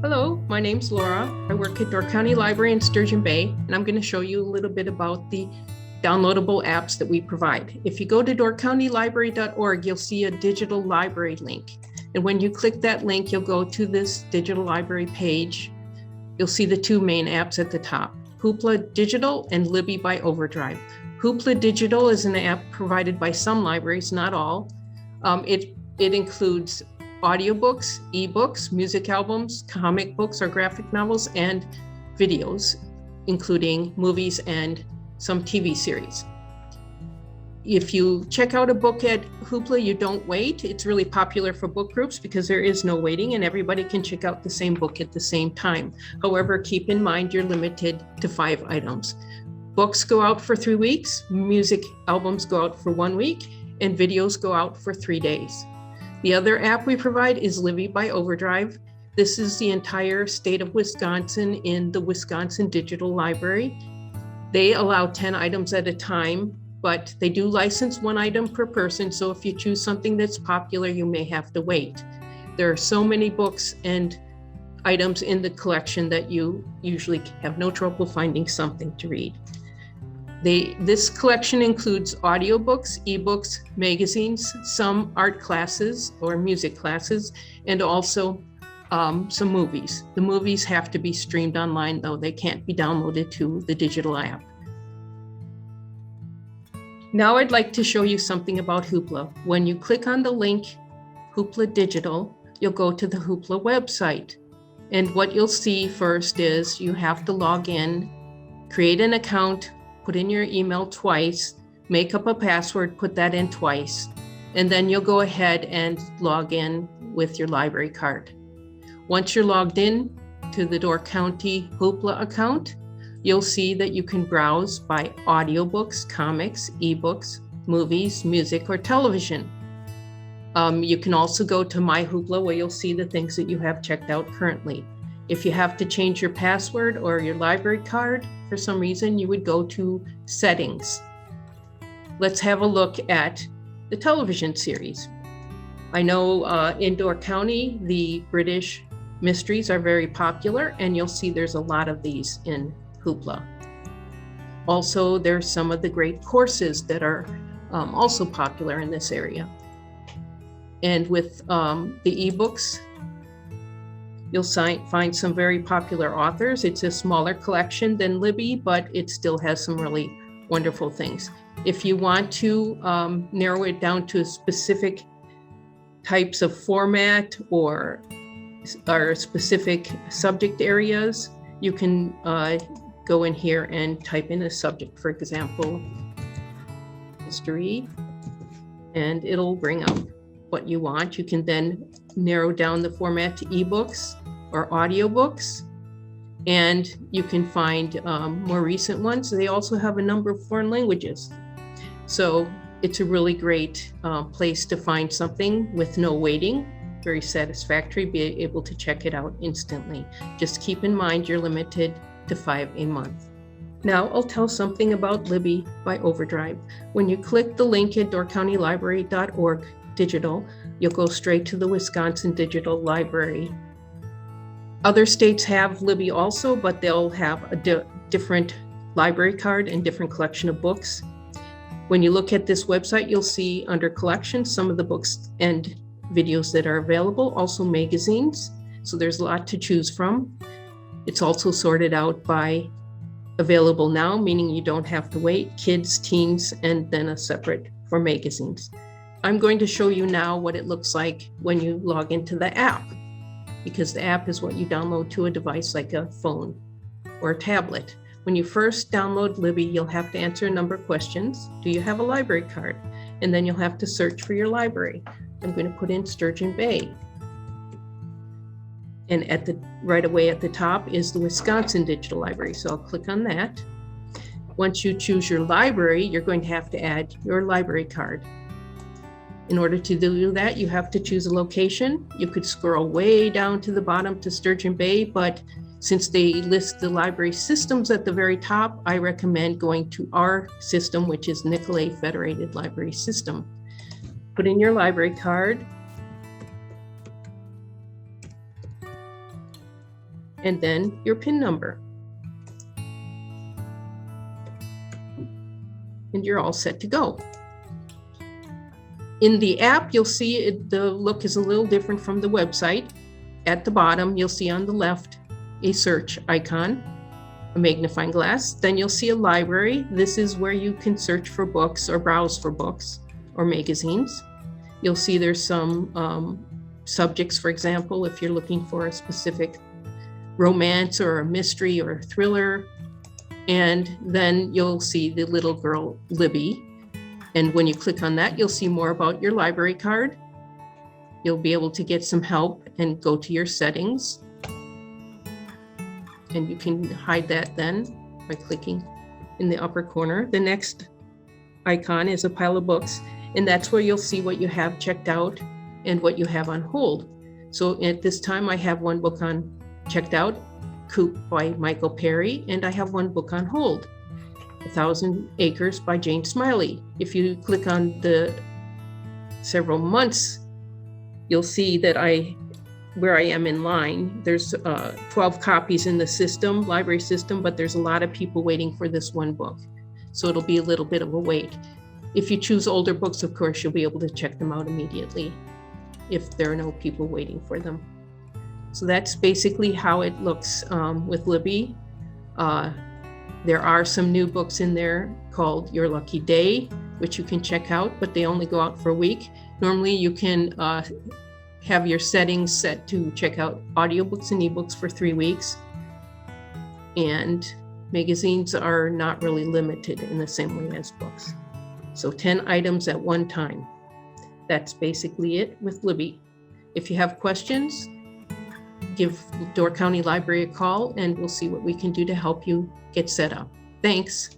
Hello, my name's Laura. I work at Door County Library in Sturgeon Bay, and I'm going to show you a little bit about the downloadable apps that we provide. If you go to doorcountylibrary.org, you'll see a digital library link. And when you click that link, you'll go to this digital library page. You'll see the two main apps at the top, Hoopla Digital and Libby by Overdrive. Hoopla Digital is an app provided by some libraries, not all. It includes audiobooks, ebooks, music albums, comic books or graphic novels, and videos, including movies and some TV series. If you check out a book at Hoopla, you don't wait. It's really popular for book groups because there is no waiting and everybody can check out the same book at the same time. However, keep in mind you're limited to 5 items. Books go out for 3 weeks, music albums go out for 1 week, and videos go out for 3 days. The other app we provide is Libby by Overdrive. This is the entire state of Wisconsin in the Wisconsin Digital Library. They allow 10 items at a time, but they do license 1 item per person. So if you choose something that's popular, you may have to wait. There are so many books and items in the collection that you usually have no trouble finding something to read. This collection includes audiobooks, ebooks, magazines, some art classes or music classes, and also some movies. The movies have to be streamed online, though. They can't be downloaded to the digital app. Now I'd like to show you something about Hoopla. When you click on the link, Hoopla Digital, you'll go to the Hoopla website. And what you'll see first is you have to log in, create an account, put in your email twice, make up a password, put that in twice, and then you'll go ahead and log in with your library card. Once you're logged in to the Door County Hoopla account, you'll see that you can browse by audiobooks, comics, ebooks, movies, music, or television. You can also go to My Hoopla where you'll see the things that you have checked out currently. If you have to change your password or your library card for some reason, you would go to Settings. Let's have a look at the television series. I know in Door County, the British mysteries are very popular, and you'll see there's a lot of these in Hoopla. Also, there's some of the great courses that are also popular in this area. And with the ebooks, you'll find some very popular authors. It's a smaller collection than Libby, but it still has some really wonderful things. If you want to narrow it down to specific types of format or specific subject areas, you can go in here and type in a subject, for example, history, and it'll bring up what you want. You can then narrow down the format to ebooks or audiobooks, and you can find more recent ones. They also have a number of foreign languages. So it's a really great place to find something with no waiting, very satisfactory, be able to check it out instantly. Just keep in mind you're limited to 5 a month. Now I'll tell something about Libby by Overdrive. When you click the link at doorcountylibrary.org digital, you'll go straight to the Wisconsin Digital Library. Other states have Libby also, but they'll have a different library card and different collection of books. When you look at this website, you'll see under collections some of the books and videos that are available, also magazines. So there's a lot to choose from. It's also sorted out by available now, meaning you don't have to wait, kids, teens, and then a separate for magazines. I'm going to show you now what it looks like when you log into the app, because the app is what you download to a device like a phone or a tablet. When you first download Libby, you'll have to answer a number of questions. Do you have a library card? And then you'll have to search for your library. I'm going to put in Sturgeon Bay. And right away at the top is the Wisconsin Digital Library. So I'll click on that. Once you choose your library, you're going to have to add your library card. In order to do that, you have to choose a location. You could scroll way down to the bottom to Sturgeon Bay, but since they list the library systems at the very top, I recommend going to our system, which is Nicolet Federated Library System. Put in your library card. and then your PIN number. And you're all set to go. In the app, you'll see the look is a little different from the website. At the bottom, you'll see on the left a search icon, a magnifying glass. Then you'll see a library. This is where you can search for books or browse for books or magazines. You'll see there's some subjects, for example, if you're looking for a specific romance or a mystery or a thriller. And then you'll see the little girl, Libby. And when you click on that, you'll see more about your library card. You'll be able to get some help and go to your settings. And you can hide that then by clicking in the upper corner. The next icon is a pile of books, and that's where you'll see what you have checked out and what you have on hold. So at this time, I have one book on checked out, Coop by Michael Perry, and I have one book on hold, 1,000 Acres by Jane Smiley. If you click on the several months, you'll see that where I am in line, there's 12 copies in the system, library system, but there's a lot of people waiting for this one book. So it'll be a little bit of a wait. If you choose older books, of course, you'll be able to check them out immediately if there are no people waiting for them. So that's basically how it looks with Libby. There are some new books in there called Your Lucky Day, which you can check out, but they only go out for a week. Normally you can have your settings set to check out audiobooks and ebooks for 3 weeks. And magazines are not really limited in the same way as books. So 10 items at one time. That's basically it with Libby. If you have questions, give Door County Library a call and we'll see what we can do to help you get set up. Thanks.